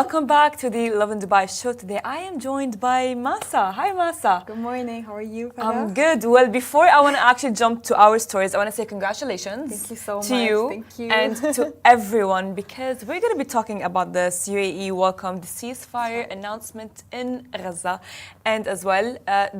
welcome back to the Lovin Dubai Show. Today I am joined by Masa. Hi Masa. Good morning, how are you? I'm good. Well, before I want to actually jump to our stories, I want to say congratulations. Thank you so to much. you Thank you. and to everyone, because we're going to be talking about this. UAE welcomed the ceasefire announcement in Gaza, and as well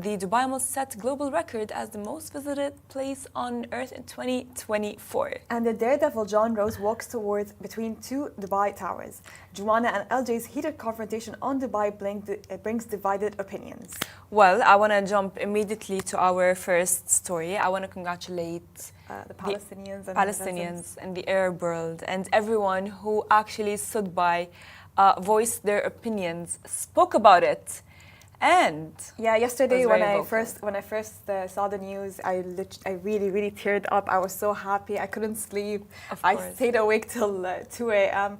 the Dubai Mall set global record as the most visited place on earth in 2024. And the Daredevil Jaan Roose walks towards between two Dubai towers. Jwana and LJ's heated confrontation on Dubai Bling brings divided opinions. Well, I want to jump immediately to our first story. I want to congratulate The Palestinians and the Arab world and everyone who actually stood by, voiced their opinions, spoke about it. And yeah, yesterday when I vocal. first saw the news, I really teared up. I was so happy. I couldn't sleep. I stayed awake till 2 a.m.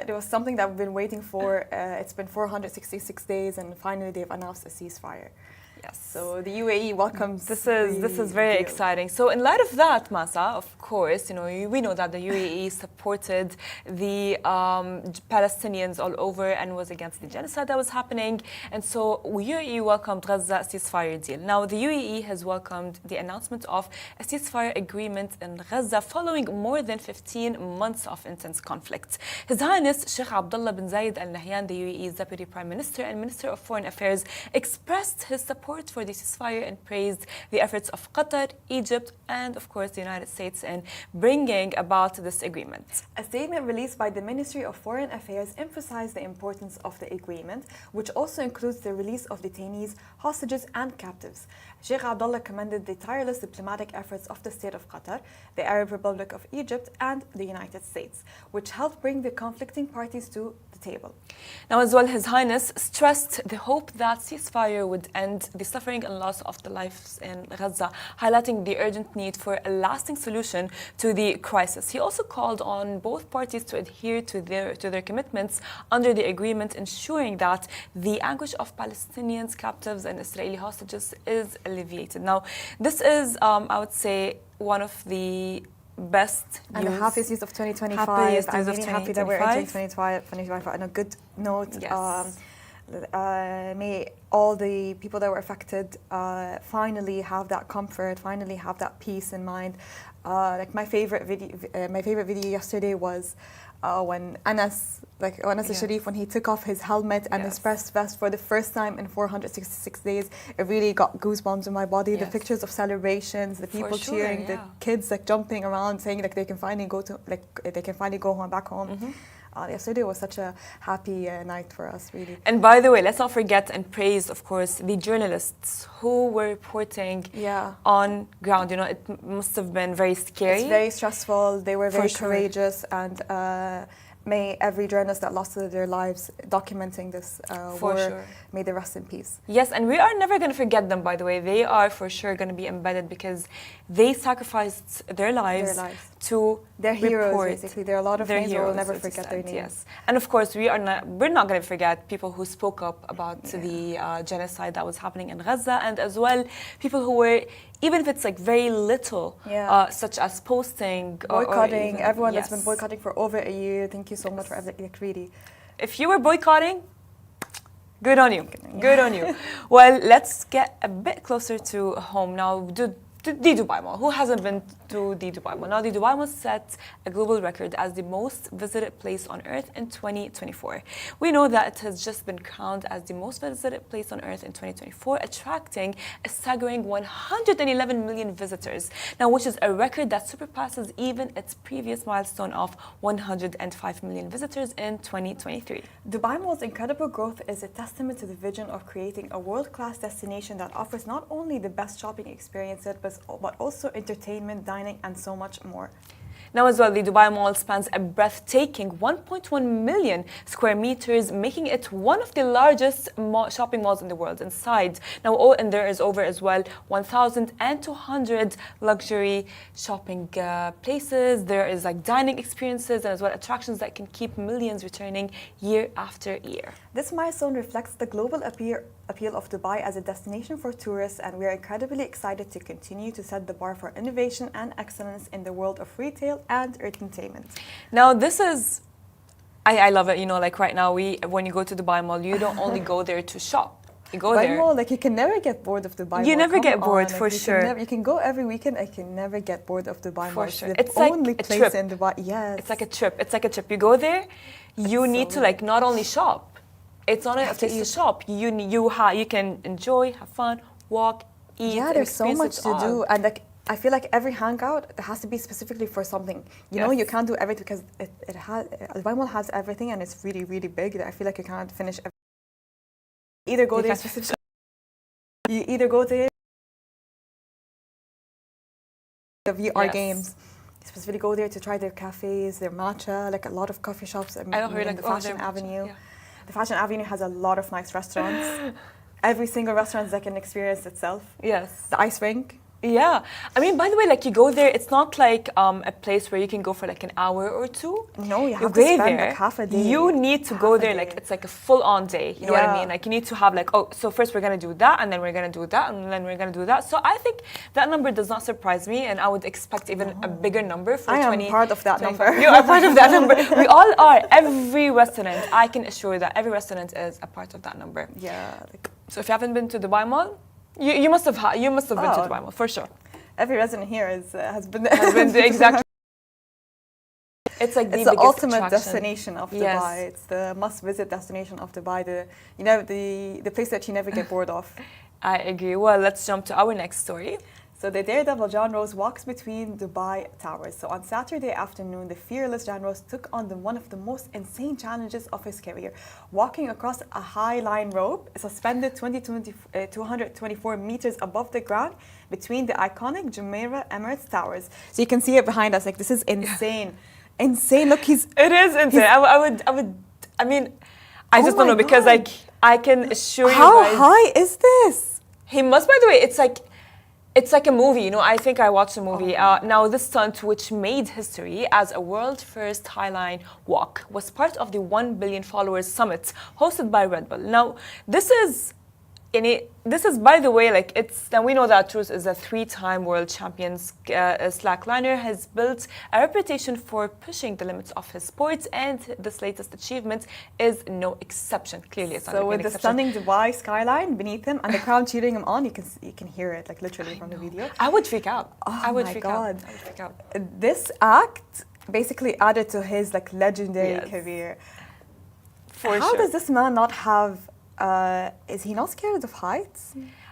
There was something that I've been waiting for. It's been 466 days, and finally they've announced a ceasefire. yes. So the UAE welcomes. This is very exciting. So in light of that, Masa, of course, we know that the UAE supported the Palestinians all over and was against the genocide that was happening. And so UAE welcomed Gaza ceasefire deal. Now the UAE has welcomed the announcement of a ceasefire agreement in Gaza following more than 15 months of intense conflict. His Highness Sheikh Abdullah bin Zayed Al Nahyan, the UAE's Deputy Prime Minister and Minister of Foreign Affairs, expressed his support for the ceasefire and praised the efforts of Qatar, Egypt, and of course the United States in bringing about this agreement. A statement released by the Ministry of Foreign Affairs emphasized the importance of the agreement, which also includes the release of detainees, hostages, and captives. Sheikh Abdullah commended the tireless diplomatic efforts of the State of Qatar, the Arab Republic of Egypt, and the United States, which helped bring the conflicting parties to the table. Now, as well, His Highness stressed the hope that ceasefire would end the suffering and loss of the lives in Gaza, highlighting the urgent need for a lasting solution to the crisis. He also called on both parties to adhere to their commitments under the agreement, ensuring that the anguish of Palestinians, captives, and Israeli hostages is alleviated. Now, this is, I would say, one of the best and the happiest news of 2025. I'm really happy that we're entering 2025 on a good note. Yes. May all the people that were affected finally have that comfort, finally have that peace in mind. Like my favorite video yesterday was when Anas Sharif, when he took off his helmet and his press vest for the first time in 466 days. It really got goosebumps in my body. The pictures of celebrations, the people cheering, the kids jumping around, saying they can finally go back home. Yesterday was such a happy night for us, really. And by the way, let's not forget and praise, of course, the journalists who were reporting on ground. It must have been very scary. It's very stressful. They were very courageous, and may every journalist that lost their lives documenting this war, may they rest in peace. Yes, and we are never going to forget them, by the way. They are for sure going to be embedded because they sacrificed their lives to They're heroes, basically. There are a lot of names we'll never forget their names. Yes, and of course we're not going to forget people who spoke up about the genocide that was happening in Gaza, and as well people who were, even if it's very little, such as posting, boycotting. Everyone that's been boycotting for over a year. Thank you so much for everything, really. If you were boycotting, good on you. Good on you. Well, let's get a bit closer to home now. The Dubai Mall. Who hasn't been to the Dubai Mall? Now, the Dubai Mall set a global record as the most visited place on earth in 2024. We know that it has just been crowned as the most visited place on earth in 2024, attracting a staggering 111 million visitors, now which is a record that surpasses even its previous milestone of 105 million visitors in 2023. Dubai Mall's incredible growth is a testament to the vision of creating a world-class destination that offers not only the best shopping experiences, but also entertainment, dining, and so much more. Now as well, the Dubai Mall spans a breathtaking 1.1 million square meters, making it one of the largest shopping malls in the world. Inside, now, and there is over as well 1,200 luxury shopping places. There is like dining experiences and as well attractions that can keep millions returning year after year. This milestone reflects the global appeal of Dubai as a destination for tourists, and we are incredibly excited to continue to set the bar for innovation and excellence in the world of retail and entertainment. Now, this is I love it. You know, like right now, when you go to Dubai Mall, you don't only go there to shop. You go Dubai there. Mall, like you can never get bored of Dubai Mall. You never Come get bored, on, for like, sure. You can go every weekend. I can never get bored of Dubai Mall. For sure. It's the only like a place trip. in Dubai. Yes. It's like a trip. It's like a trip. You go there, you need to like not only shop. It's not a place to shop. You can enjoy, have fun, walk, eat. Yeah, and there's so experience much it to all. do, and like I feel like every hangout there has to be specifically for something. You know, Yes. you can't do everything because it has Dubai Mall has everything, and it's really really big. I feel like you can't finish. Either go there specifically. You either go there. The VR games. You specifically go there to try their cafes, their matcha, like a lot of coffee shops. I don't hear in like the Fashion Avenue. Yeah. The Fashion Avenue has a lot of nice restaurants. Every single restaurant is like an experience itself. Yes. The ice rink. Yeah. I mean, by the way, like you go there, it's not like a place where you can go for like an hour or two. No, you have go to spend there. like half a day. You need to go there like it's like a full-on day. You know what I mean? Like you need to have like, oh, so first we're gonna do that, and then we're gonna do that, and then we're gonna do that. So I think that number does not surprise me, and I would expect even a bigger number for I 20. am part of that number. You are part of that number. We all are. Every restaurant, I can assure that every restaurant is a part of that number. Yeah. Like, So if you haven't been to Dubai Mall, you must have been to Dubai Mall for sure. every resident here has been Exactly. It's like it's the ultimate destination of Dubai. Yes. It's the must-visit destination of Dubai. The place that you never get bored of. I agree. Well, let's jump to our next story. So the Daredevil Jaan Roose walks between Dubai towers. So on Saturday afternoon, the fearless Jaan Roose took on one of the most insane challenges of his career, walking across a high-line rope suspended 224 meters above the ground between the iconic Jumeirah Emirates towers. So you can see it behind us. Like this is insane, insane. Look, It is insane. I mean, I just don't know because like I can assure you how guys. high is this? He must. By the way, it's like a movie, you know. I think I watched a movie. Now, this stunt, which made history as a world-first highline walk, was part of the 1 billion followers summit hosted by Red Bull. Now, this is, by the way, like now we know that Roose is a 3-time world champion slackliner, has built a reputation for pushing the limits of his sport, and this latest achievement is no exception. Clearly, it's not So an with the exception. stunning Dubai skyline beneath him and the crowd cheering him on, you can hear it like literally from the video. I would freak out. Oh I would my freak God. out. I would freak out. This act basically added to his like legendary career. For How sure. does this man not have? Is he not scared of heights?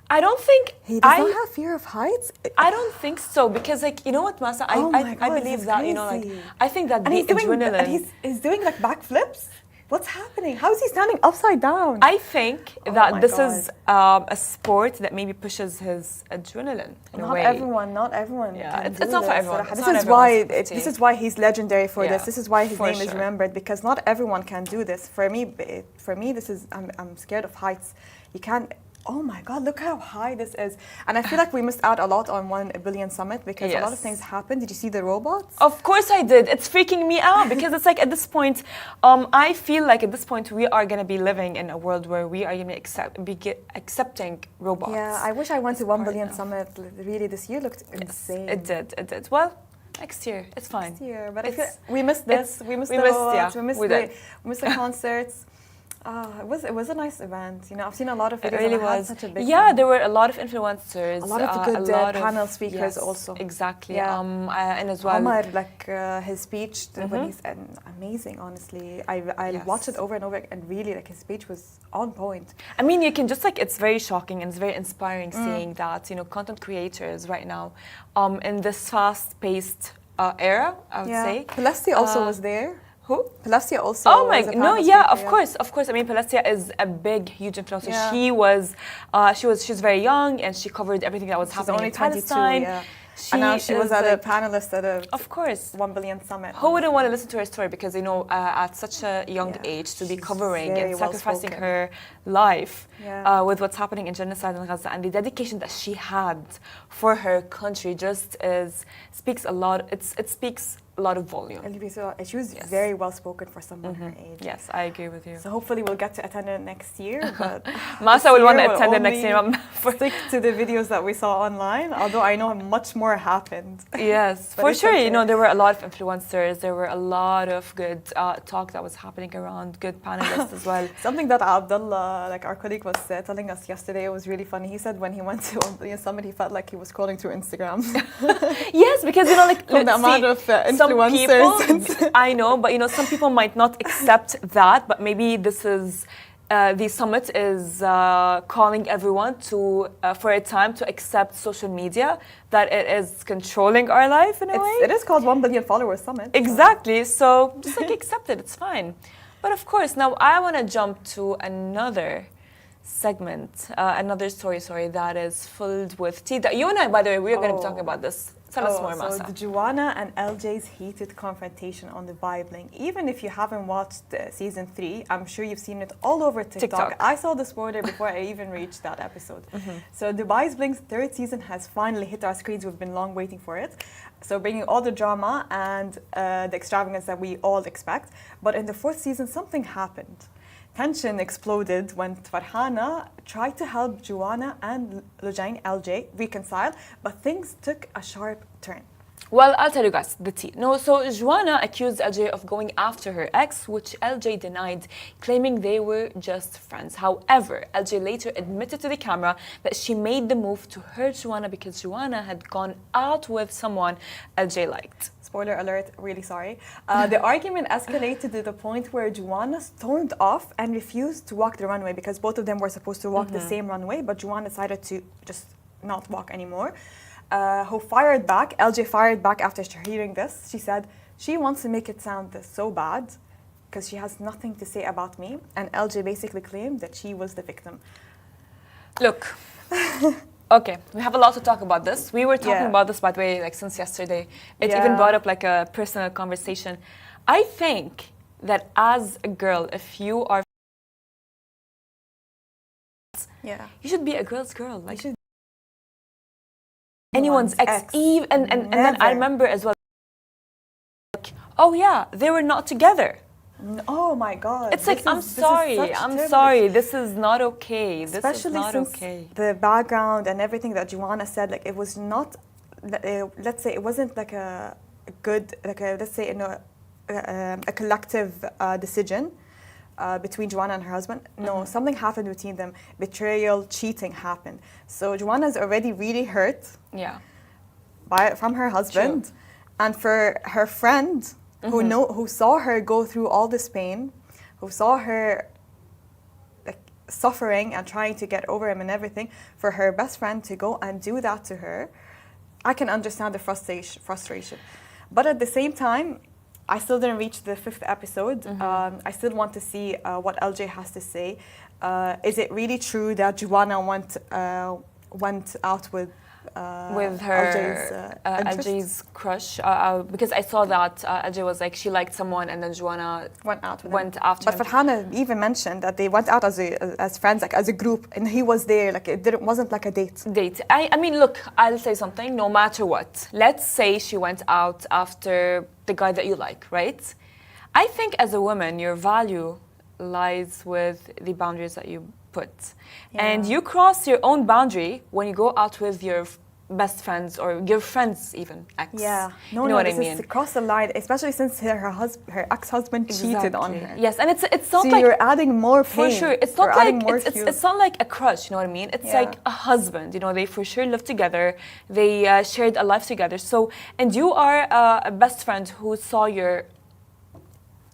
I don't think He does not have fear of heights. I don't think so because, like, you know what, Masa? I believe this is that, you know, like, crazy. I think that And the he's doing, adrenaline. and he's doing like backflips. What's happening? How is he standing upside down? I think Oh that my this God. is a sport that maybe pushes his adrenaline in a way. Not everyone. Yeah, can it's do not for this. everyone. It's This not is why. everyone's cup of This tea. is why he's legendary for Yeah, this. This is why his for name is sure. remembered because not everyone can do this. For me, this is. I'm scared of heights. You can't. Oh my God! Look how high this is, and I feel like we missed out a lot on 1 billion summit because a lot of Yes. things happened. Did you see the robots? Of course I did. It's freaking me out because it's like at this point, I feel like at this point we are going to be living in a world where we are going to be accepting robots. Yeah, I wish I went to 1 billion now. summit. Really, this year looked Yes, insane. it did. It did. Well, next year it's fine. Next year, but I It's- feel we missed this. We missed we the missed, robots. yeah, We missed the concerts. It was a nice event. You know, I've seen a lot of It videos. really and I had was. such a big Yeah, fan. there were a lot of influencers. A lot of good panel speakers yes, also. Exactly. Yeah. And as well. Omar, like his speech, when he's amazing. Honestly, I Yes. watched it over and over, and really, like his speech was on point. I mean, you can just like it's very shocking and it's very inspiring seeing that content creators right now, in this fast-paced era, I would say. Palestia also was there. Who? Palestia also. Oh my was a no, panel yeah, speaker, of course. I mean, Palestia is a big, huge influencer. Yeah. She's very young and she covered everything that was She's happening only in 22, Palestine. yeah. And now she was a panelist at a Of course. 1 billion summit. Who wouldn't want to listen to her story? Because, at such a young age to be she's covering very and sacrificing well-spoken. her life Yeah. with what's happening in genocide in Gaza and the dedication that she had for her country just speaks a lot. It speaks a lot of volume. She was Yes. very well spoken for someone her age. Yes, I agree with you. So hopefully we'll get to attend it next year. But Masa will want to attend it next year. Stick to the videos that we saw online, although I know much more happened. Yes, But for it's sure. okay. You know, there were a lot of influencers. There were a lot of good talk that was happening around, good panelists as well. Something that Abdullah, like our colleague, was telling us yesterday was really funny. He said when he went to Summit, he felt like he was scrolling through Instagram. Yes, because, you know, like, From the amount of influencers. Some people, I know, but, you know, some people might not accept that, but maybe this is, the summit is calling everyone to, for a time to accept social media, that it is controlling our life in a way. It is called 1 billion followers summit. Exactly, so just like accept it, it's fine. But of course, now I want to jump to another segment, another story, that is filled with tea. That you and I, by the way, we're going to be talking about this. Tell us more, Masa. So the Jwana and LJ's heated confrontation on Dubai Bling. Even if you haven't watched season 3, I'm sure you've seen it all over TikTok. I saw the spoiler before I even reached that episode. So Dubai's Bling's 3rd season has finally hit our screens. We've been long waiting for it. So bringing all the drama and the extravagance that we all expect. But in the 4th season, something happened. Tension exploded when Farhana tried to help Jwana and Lujain LJ reconcile, but things took a sharp turn. Well, I'll tell you guys the tea. No, so Jwana accused LJ of going after her ex, which LJ denied, claiming they were just friends. However, LJ later admitted to the camera that she made the move to hurt Jwana because Jwana had gone out with someone LJ liked. Spoiler alert, really sorry. The argument escalated to the point where Jwana stormed off and refused to walk the runway because both of them were supposed to walk the same runway, but Jwana decided to just not walk anymore. Who fired back, LJ fired back after hearing this. She said, she wants to make it sound so bad because she has nothing to say about me. And LJ basically claimed that she was the victim. Look. Okay, we have a lot to talk about this. We were talking about this, by the way, like since yesterday. It even brought up like a personal conversation. I think that as a girl, if you are, you should be a girl's girl. Like anyone's ex. Eve, and then I remember as well. Like, oh yeah, they were not together. Oh my God! It's like I'm sorry. This is not okay. Especially this is not since okay. The background and everything that Jwana said, like it was not. Let's say it wasn't like a good, like a, let's say a collective decision between Jwana and her husband. No, something happened between them. Betrayal, cheating happened. So Jwana is already really hurt. Yeah. From her husband, and for her friend. Who saw her go through all this pain, who saw her like suffering and trying to get over him and everything, for her best friend to go and do that to her, I can understand the frustration. But at the same time, I still didn't reach the 5th episode. I still want to see what LJ has to say. Is it really true that Jwana went out with her LJ's crush, because I saw that LJ was like she liked someone and then Jwana went after him. But Farhana even mentioned that they went out as friends, like as a group, and he was there. Like it wasn't like a date. I mean, look, I'll say something. No matter what, let's say she went out after the guy that you like, right? I think as a woman, your value lies with the boundaries that you put, and you cross your own boundary when you go out with your best friends or your friends even ex. You know what I mean? Is cross the line, especially since her ex-husband cheated on her. Yes, and it's not so like you're adding more pain. For sure, it's not like it's not like a crush. You know what I mean? It's like a husband. You know, they for sure lived together. They shared a life together. So, and you are a best friend who saw your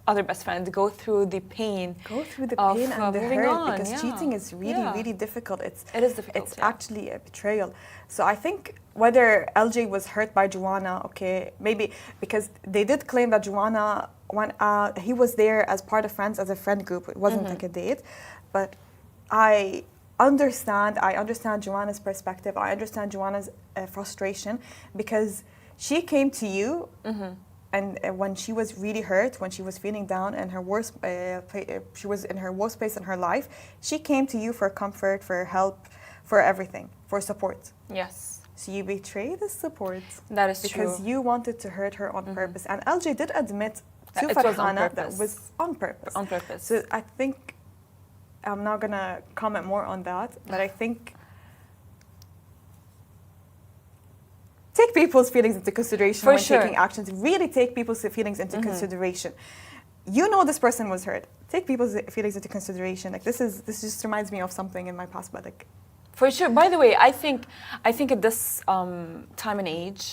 other best friend go through the pain and the hurt because cheating is really difficult. It is difficult. It's actually a betrayal. So I think whether LJ was hurt by Jwana, okay, maybe because they did claim that Jwana went out, he was there as part of friends, as a friend group. It wasn't like a date. But I understand Jwana's perspective. I understand Jwana's frustration because she came to you and when she was really hurt, when she was feeling down and her worst, she was in her worst place in her life, she came to you for comfort, for help, for everything, for support. Yes. So you betray the support. That is because true. you wanted to hurt her on purpose. And LJ did admit to It was on Farhana that purpose. was on purpose. On purpose. So I think, I'm not going to comment more on that, but I think take people's feelings into consideration For when sure. taking actions. Really take people's feelings into consideration. You know this person was hurt. Take people's feelings into consideration. Like this just reminds me of something in my past, but like For sure. By the way, I think at this time and age,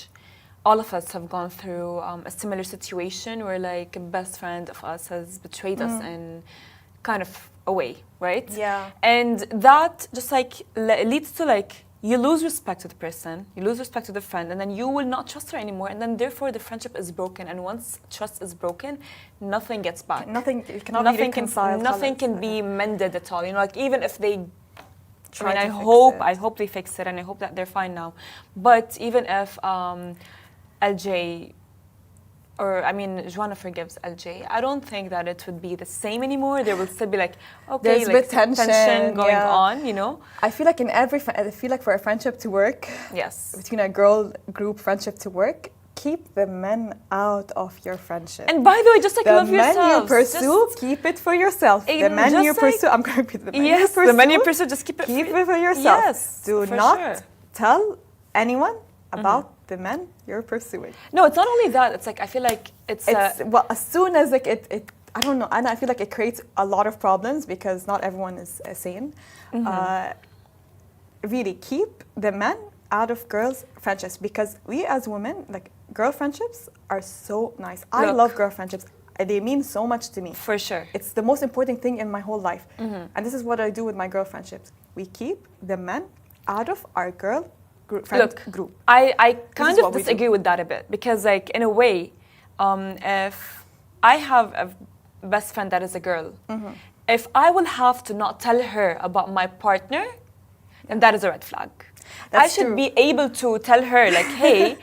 all of us have gone through a similar situation where like a best friend of us has betrayed us in kind of a way, right? Yeah. And that just like leads to like you lose respect to the person, you lose respect to the friend, and then you will not trust her anymore, and then therefore the friendship is broken. And once trust is broken, nothing gets back. Nothing cannot be reconciled. Nothing can be mended at all. You know, like even if they Try to I fix hope they fix it, and I hope that they're fine now. But even if LJ, or I mean, Jwana forgives LJ, I don't think that it would be the same anymore. There will still be like, okay, There's a like bit tension, going yeah. on, you know? I feel like I feel like for a friendship to work, Yes. between a girl group friendship to work, keep the men out of your friendship. And by the way, just like the love men yourself. you pursue, keep it for yourself. The men just you like- pursue, I'm going to repeat the men you Yes, pursue, the men you pursue, just keep it for yourself. Yes, Do for not sure. tell anyone about the men you're pursuing. No, it's not only that. It's like I feel like it's Well, as soon as like it I don't know, and I feel like it creates a lot of problems because not everyone is sane. Really keep the men out of girls' friendships because we as women, like girl friendships are so nice. I Look. love girl friendships. They mean so much to me. for sure. It's the most important thing in my whole life. And this is what I do with my girl friendships. We keep the men out of our girl friend group. I kind is of what we do. disagree with that a bit because, like, in a way, if I have a best friend that is a girl, if I will have to not tell her about my partner, then that is a red flag. I That's should true. be able to tell her, like, hey,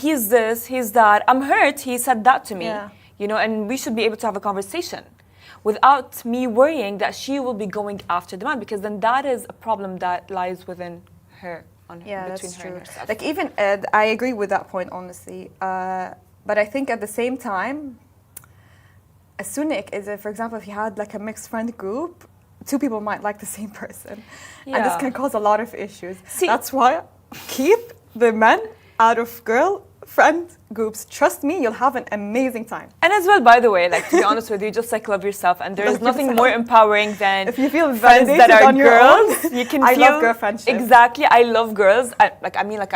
he's this, he's that. I'm hurt. He said that to me. Yeah. You know, and we should be able to have a conversation without me worrying that she will be going after the man because then that is a problem that lies within her. Yeah, between that's her and true. herself. Like even I agree with that point, honestly. But I think at the same time, as soon as, for example, if you had like a mixed friend group, two people might like the same person, and this Yeah. can cause a lot of issues. See- That's why keep the men out of girl friend groups. Trust me, you'll have an amazing time. And as well, by the way, like to be honest with you, just like love yourself, and there is Love nothing yourself. more empowering than If you feel friends validated that are on your girls. own, You can I feel love girl friendships. Exactly, I love girls. I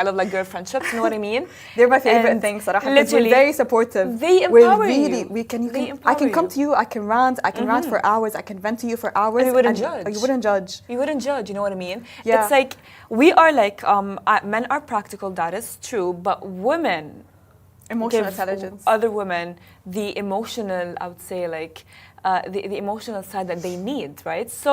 love like girl friendships. You know what I mean? They're my favorite And things. Sarah, 'cause we're literally, very supportive. they We're empower really, you. We can, you They can, I empower can come you. to you. I can rant for hours. I can vent to you for hours. And you wouldn't judge. You wouldn't judge. You wouldn't judge. You know what I mean? Yeah. It's like we are like men are practical. That is true, but women. Emotional Give intelligence. other women the emotional, I would say, like the emotional side that they need, right? So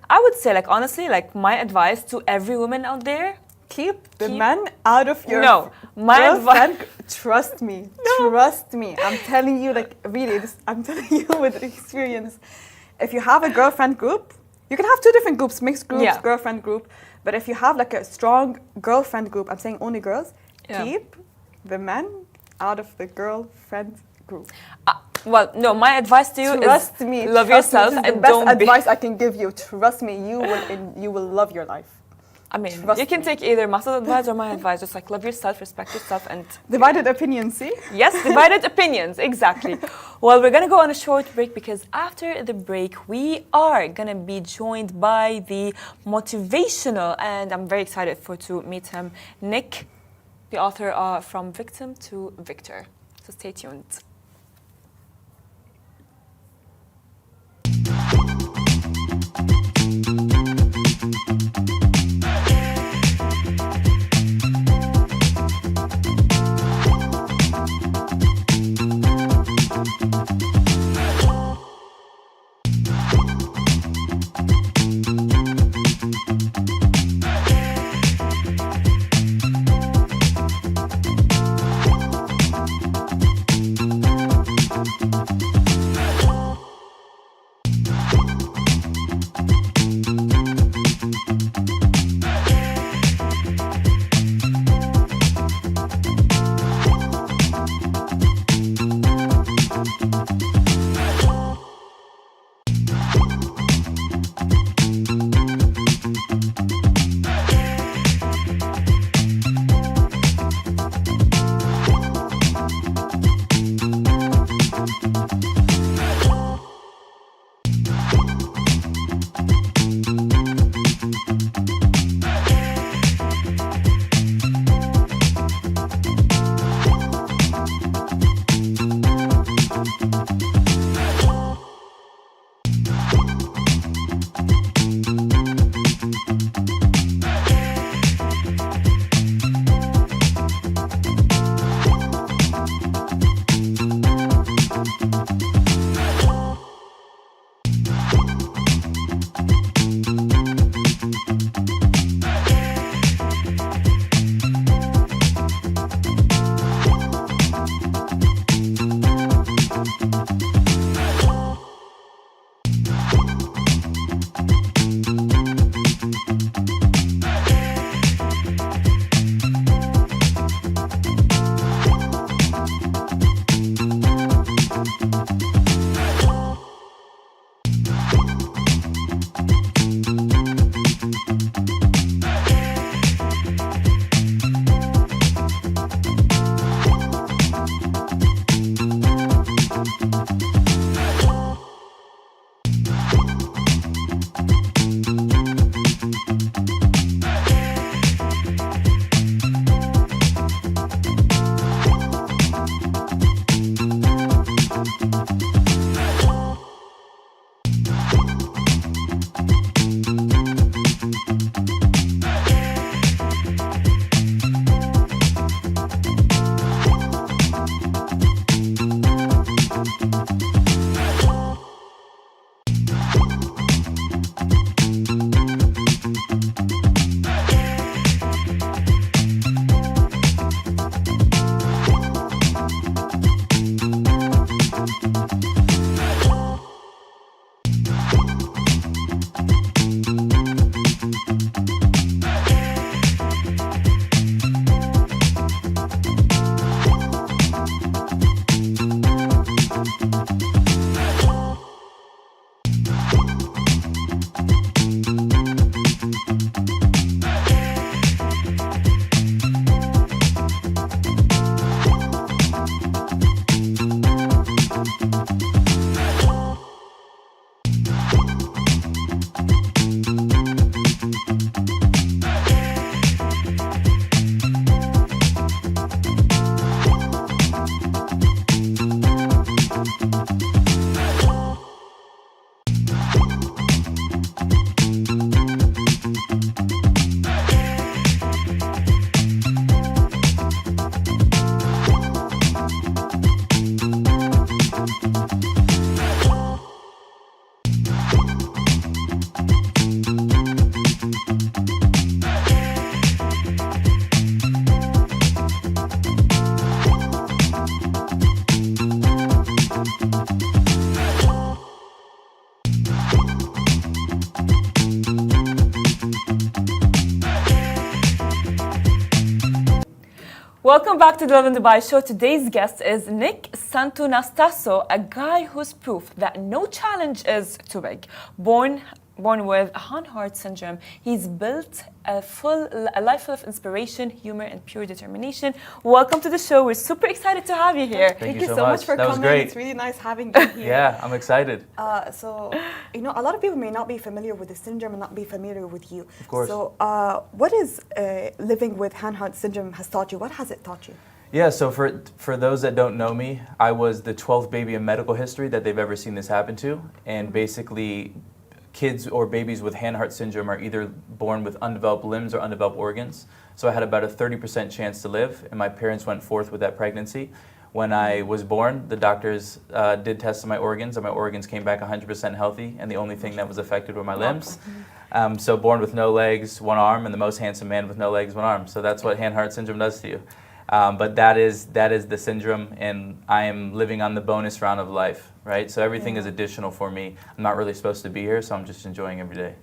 I would say, like, honestly, like my advice to every woman out there, Keep the men out of your No, my girlfriend. Trust me. Trust me. I'm telling you, like, really, I'm telling you with experience. If you have a girlfriend group, you can have two different groups, mixed groups, Yeah. girlfriend group. But if you have like a strong girlfriend group, I'm saying only girls, Yeah. keep the men out of the girlfriend group. well, no, my advice to you Trust is me. love trust me, yourself this is and the best don't advice I can give you. Trust me, you will love your life. I mean, Trust you can me. take either Masa's advice or my advice. Just like love yourself, respect yourself, and Divided opinions, see? yes, divided opinions, exactly. Well, we're gonna go on a short break because after the break, we are gonna be joined by the motivational, and I'm very excited to meet him, Nick, the author From Victim to Victor. So stay tuned. Welcome back to the Lovin Dubai Show. Today's guest is Nick Santonastasso, a guy who's proof that no challenge is too big. Born with Hanhart syndrome, he's built a life full of inspiration, humor, and pure determination. Welcome to the show. We're super excited to have you here. Thank you so much for coming. Great. It's really nice having you here. Yeah, I'm excited. So, a lot of people may not be familiar with the syndrome and not be familiar with you. Of course. So, what is living with Hanhart syndrome has taught you? What has it taught you? Yeah, so for those that don't know me, I was the 12th baby in medical history that they've ever seen this happen to. And basically, kids or babies with Hanhart syndrome are either born with undeveloped limbs or undeveloped organs. So I had about a 30% chance to live, and my parents went forth with that pregnancy. When I was born, the doctors did tests on my organs, and my organs came back 100% healthy, and the only thing that was affected were my limbs. So born with no legs, one arm, and the most handsome man with no legs, one arm. So that's what Hanhart syndrome does to you. But that is the syndrome, and I am living on the bonus round of life, right? So everything is additional for me. I'm not really supposed to be here, so I'm just enjoying every day.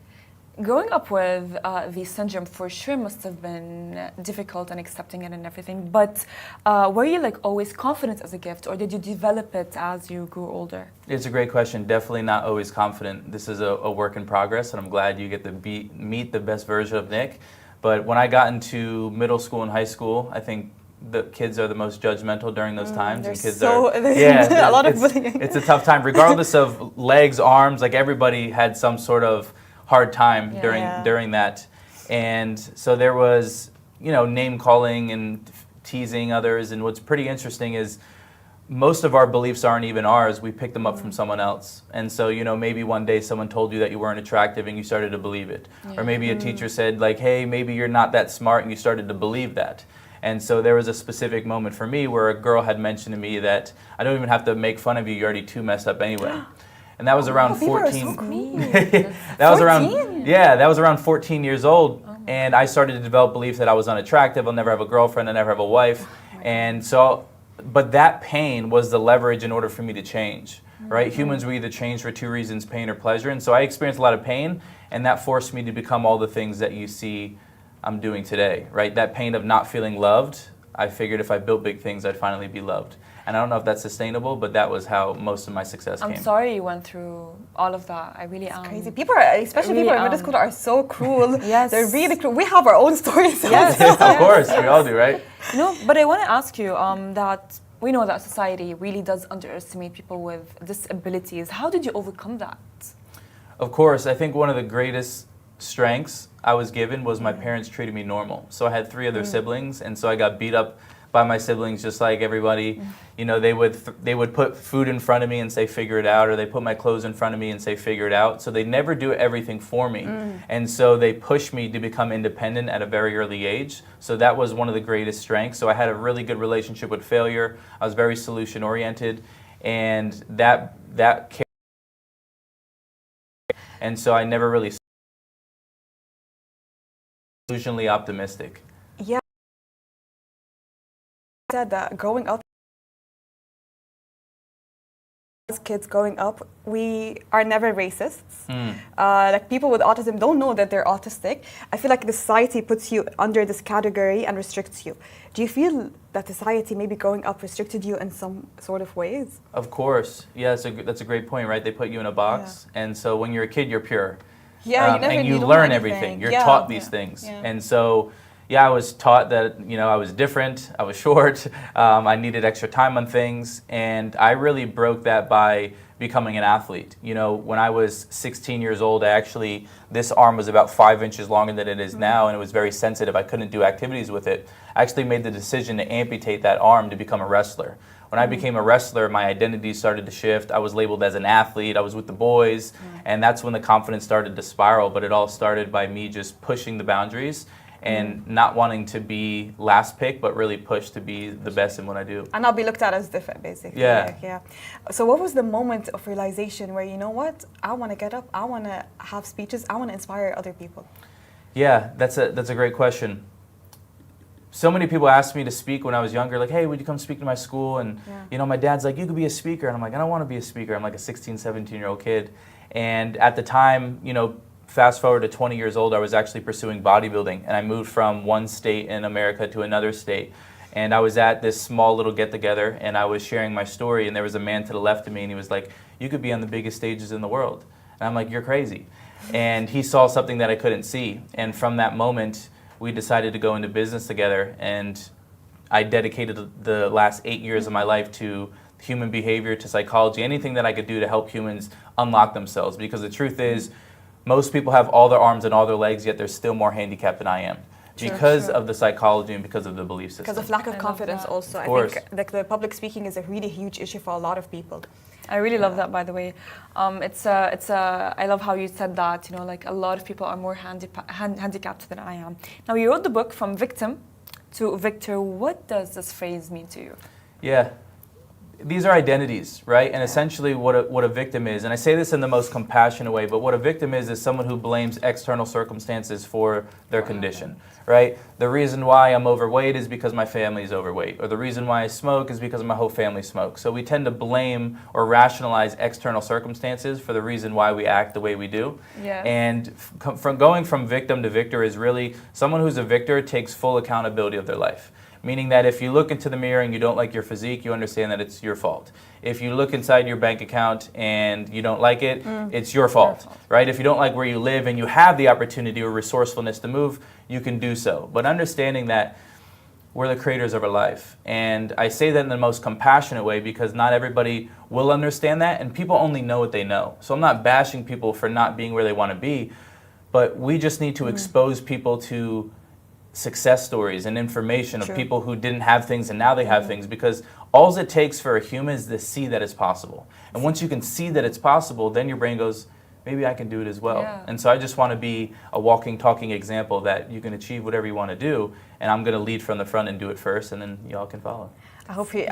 Growing up with the syndrome for sure must have been difficult and accepting it and everything, but were you like always confident as a gift, or did you develop it as you grew older? It's a great question. Definitely not always confident. This is a work in progress, and I'm glad you get to meet the best version of Nick. But when I got into middle school and high school, I think the kids are the most judgmental during those times, and kids are a lot of bullying. It's a tough time, regardless of legs, arms. Like everybody had some sort of hard time during that, and so there was name calling and teasing others. And what's pretty interesting is most of our beliefs aren't even ours. We pick them up from someone else. And so maybe one day someone told you that you weren't attractive and you started to believe it, or maybe a teacher said like, hey, maybe you're not that smart, and you started to believe that. And so there was a specific moment for me where a girl had mentioned to me that I don't even have to make fun of you, you're already too messed up anyway. And that was around 14. That was around 14 years old. And I started to develop belief that I was unattractive, I'll never have a girlfriend, I'll never have a wife. And so, but that pain was the leverage in order for me to change, right? Humans, we either change for two reasons, pain or pleasure. And so I experienced a lot of pain, and that forced me to become all the things that you see I'm doing today, right? That pain of not feeling loved, I figured if I built big things, I'd finally be loved. And I don't know if that's sustainable, but that was how most of my success came. I'm sorry you went through all of that. I really am. Crazy. People, especially people in middle school, are so cruel. Yes. They're really cruel. We have our own stories. Yes. Of course, we all do, right? But I want to ask you that we know that society really does underestimate people with disabilities. How did you overcome that? Of course, I think one of the greatest strengths I was given was my parents treated me normal. So I had 3 other siblings, and so I got beat up by my siblings just like everybody. They would put food in front of me and say figure it out, or they put my clothes in front of me and say figure it out. So they never do everything for me. And so they pushed me to become independent at a very early age. So that was one of the greatest strengths. So I had a really good relationship with failure. I was very solution oriented, and that and so I never really solutionally optimistic. Yeah. I said that growing up, as kids growing up, we are never racists. Like people with autism don't know that they're autistic. I feel like the society puts you under this category and restricts you. Do you feel that society maybe growing up restricted you in some sort of ways? Of course. Yeah, that's a great point, right? They put you in a box. And so when you're a kid, you're pure. Yeah, and you learn everything. You're taught these things. And so, I was taught that, I was different, I was short, I needed extra time on things, and I really broke that by becoming an athlete. When I was 16 years old, this arm was about 5 inches longer than it is now, and it was very sensitive. I couldn't do activities with it. I actually made the decision to amputate that arm to become a wrestler. When I became a wrestler, my identity started to shift. I was labeled as an athlete. I was with the boys, and that's when the confidence started to spiral. But it all started by me just pushing the boundaries and not wanting to be last pick, but really push to be the best in what I do. And not be looked at as different, basically. Yeah. So what was the moment of realization where, I want to get up, I want to have speeches, I want to inspire other people? Yeah, that's a great question. So many people asked me to speak when I was younger, like, hey, would you come speak to my school? And, my dad's like, you could be a speaker. And I'm like, I don't want to be a speaker. I'm like a 16, 17-year-old kid. And at the time, fast forward to 20 years old, I was actually pursuing bodybuilding. And I moved from one state in America to another state. And I was at this small little get-together, and I was sharing my story, and there was a man to the left of me, and he was like, you could be on the biggest stages in the world. And I'm like, you're crazy. And he saw something that I couldn't see. And from that moment, we decided to go into business together, and I dedicated the last 8 years of my life to human behavior, to psychology, anything that I could do to help humans unlock themselves. Because the truth is, most people have all their arms and all their legs, yet they're still more handicapped than I am. Because of the psychology and because of the belief system. Because of lack of confidence also. Of course. I think like the public speaking is a really huge issue for a lot of people. I really love that, by the way. I love how you said that, like a lot of people are more handicapped than I am. Now, you wrote the book From Victim to Victor. What does this phrase mean to you? Yeah. These are identities, right? And essentially what a victim is, and I say this in the most compassionate way, but what a victim is someone who blames external circumstances for their condition, right? The reason why I'm overweight is because my family is overweight, or the reason why I smoke is because my whole family smokes. So we tend to blame or rationalize external circumstances for the reason why we act the way we do. Yeah. And from going from victim to victor is really someone who's a victor takes full accountability of their life. Meaning that if you look into the mirror and you don't like your physique, you understand that it's your fault. If you look inside your bank account and you don't like it, it's your fault, right? If you don't like where you live and you have the opportunity or resourcefulness to move, you can do so. But understanding that we're the creators of our life. And I say that in the most compassionate way because not everybody will understand that, and people only know what they know. So I'm not bashing people for not being where they want to be, but we just need to expose people to success stories and information of people who didn't have things and now they have things, because all it takes for a human is to see that it's possible. And once you can see that it's possible, then your brain goes, maybe I can do it as well. Yeah. And so I just want to be a walking, talking example that you can achieve whatever you want to do, and I'm going to lead from the front and do it first, and then y'all can follow. I hope you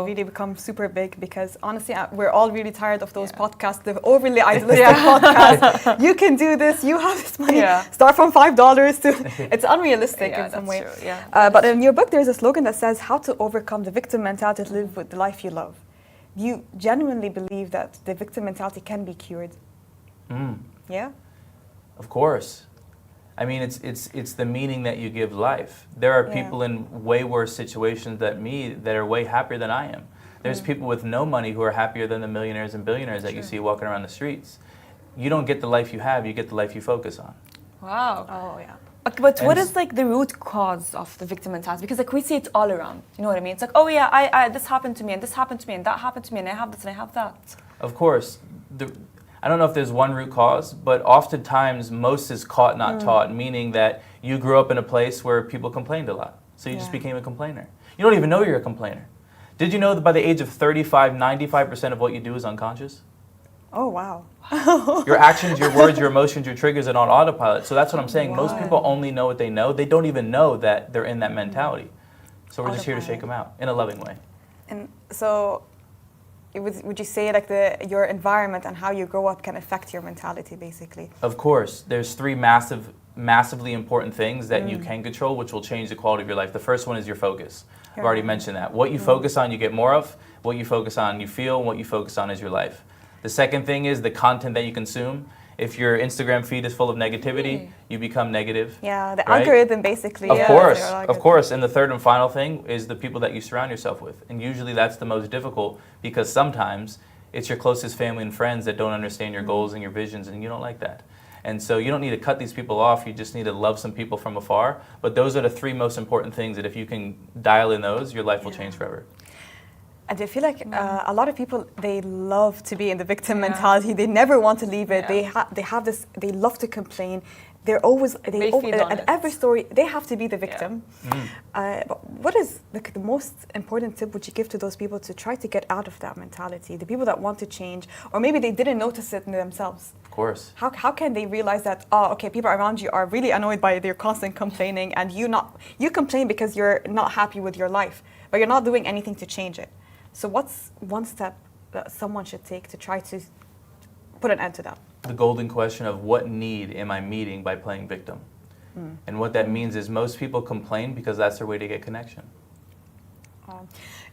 really become super big, because honestly, we're all really tired of those podcasts, the overly idealistic podcasts. You can do this, you have this money, start from $5 to, it's unrealistic in some way. True. Yeah. But in your book, there's a slogan that says, how to overcome the victim mentality to live with the life you love. Do you genuinely believe that the victim mentality can be cured? Yeah? Of course. I mean, it's the meaning that you give life. There are people in way worse situations than me that are way happier than I am. There's people with no money who are happier than the millionaires and billionaires that you see walking around the streets. You don't get the life you have, you get the life you focus on. Wow. Oh, yeah. Okay, but what is like the root cause of the victim mentality? Because like we see it all around. You know what I mean? It's like, oh yeah, I this happened to me, and this happened to me, and that happened to me, and I have this and I have that. Of course. I don't know if there's one root cause, but oftentimes most is caught, not taught, meaning that you grew up in a place where people complained a lot. So you just became a complainer. You don't even know you're a complainer. Did you know that by the age of 35, 95% of what you do is unconscious? Oh, wow. Your actions, your words, your emotions, your triggers are on autopilot. So that's what I'm saying. Most people only know what they know. They don't even know that they're in that mentality. So we're just here to shake them out in a loving way. And so would you say like your environment and how you grow up can affect your mentality, basically? Of course. There's three massively important things that you can control, which will change the quality of your life. The first one is your focus. I've already mentioned that. What you focus on, you get more of. What you focus on, you feel. And what you focus on is your life. The second thing is the content that you consume. If your Instagram feed is full of negativity, you become negative. Yeah, the algorithm basically. Of course. And the third and final thing is the people that you surround yourself with. And usually that's the most difficult, because sometimes it's your closest family and friends that don't understand your goals and your visions, and you don't like that. And so you don't need to cut these people off, you just need to love some people from afar. But those are the three most important things that if you can dial in those, your life will change forever. And I feel like a lot of people, they love to be in the victim mentality. They never want to leave it. They have this. They love to complain. They're always at every story. They have to be the victim. But what is the most important tip would you give to those people to try to get out of that mentality? The people that want to change, or maybe they didn't notice it in themselves. Of course. How can they realize that? Oh, okay, people around you are really annoyed by their constant complaining, and you complain because you're not happy with your life, but you're not doing anything to change it. So what's one step that someone should take to try to put an end to that? The golden question of what need am I meeting by playing victim? And what that means is most people complain because that's their way to get connection.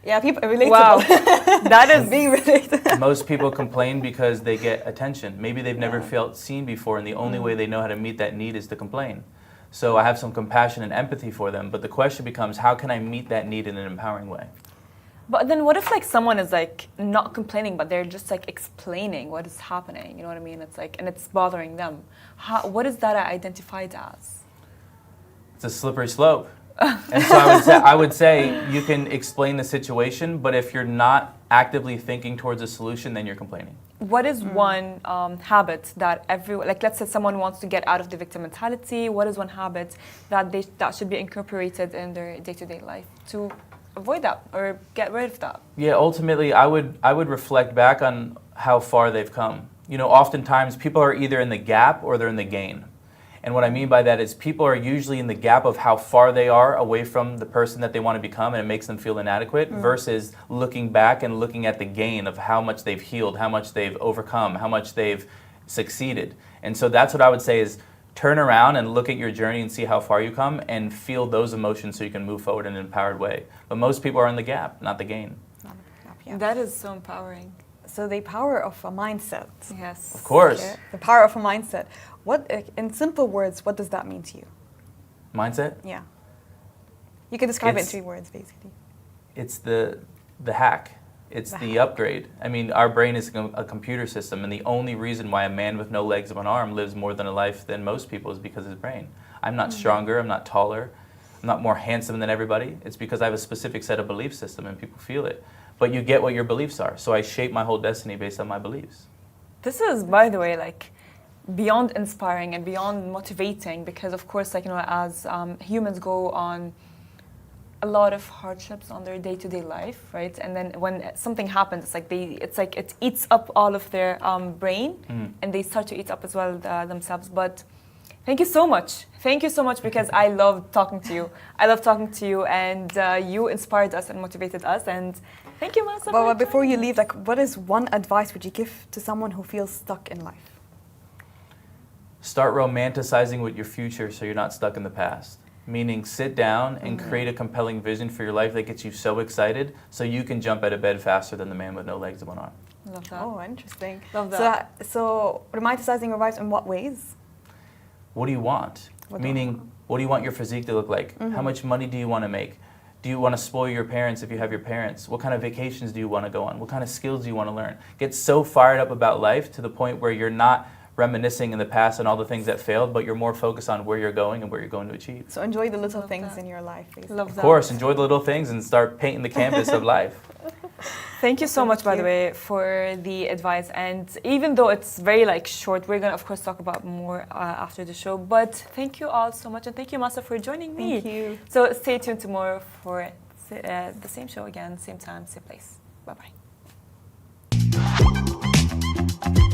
Yeah, people relatable. Wow, that is being relatable. Most people complain because they get attention. Maybe they've never felt seen before, and the only way they know how to meet that need is to complain. So I have some compassion and empathy for them. But the question becomes, how can I meet that need in an empowering way? But then what if like someone is like not complaining, but they're just like explaining what is happening? You know what I mean? It's like, and it's bothering them. What is that identified as? It's a slippery slope. And so I would say you can explain the situation, but if you're not actively thinking towards a solution, then you're complaining. What is one habit that like let's say someone wants to get out of the victim mentality, what is one habit that should be incorporated in their day-to-day life to avoid that or get rid of that? Yeah, ultimately I would reflect back on how far they've come. You know, oftentimes people are either in the gap or they're in the gain. And what I mean by that is people are usually in the gap of how far they are away from the person that they want to become, and it makes them feel inadequate, versus looking back and looking at the gain of how much they've healed, how much they've overcome, how much they've succeeded. And so that's what I would say is turn around and look at your journey and see how far you come and feel those emotions so you can move forward in an empowered way. But most people are in the gap, not the gain. Yeah. That is so empowering. So the power of a mindset. Yes. Of course. Okay. The power of a mindset. What, in simple words, what does that mean to you? Mindset? Yeah. You can describe it in 3 words, basically. It's the hack. It's the upgrade. I mean, our brain is a computer system, and the only reason why a man with no legs and 1 arm lives more than a life than most people is because of his brain. I'm not stronger, I'm not taller, I'm not more handsome than everybody. It's because I have a specific set of belief system and people feel it. But you get what your beliefs are. So I shape my whole destiny based on my beliefs. This is, by the way, like beyond inspiring and beyond motivating, because of course, like, you know, as humans go on a lot of hardships on their day-to-day life, right? And then when something happens, it's like it eats up all of their brain, and they start to eat up as well themselves. But thank you so much. Thank you so much, because I love talking to you. I love talking to you, and you inspired us and motivated us. And thank you, Masa. Well, before you leave, like, what is one advice would you give to someone who feels stuck in life? Start romanticizing with your future so you're not stuck in the past. Meaning sit down and create a compelling vision for your life that gets you so excited so you can jump out of bed faster than the man with no legs and 1 arm. Love that. Oh, interesting. Love that. So romanticizing your life in what ways? What do you want? Meaning, what do you want your physique to look like? How much money do you want to make? Do you want to spoil your parents if you have your parents? What kind of vacations do you want to go on? What kind of skills do you want to learn? Get so fired up about life to the point where you're not reminiscing in the past and all the things that failed, but you're more focused on where you're going and where you're going to achieve. So enjoy the little things in your life, basically. Love that. Of course, enjoy the little things and start painting the canvas of life. Thank you so much, by the way, for the advice. And even though it's very like short, we're gonna of course talk about more after the show. But thank you all so much, and thank you, Masa, for joining me. Thank you. So stay tuned tomorrow for the same show again, same time, same place. Bye bye.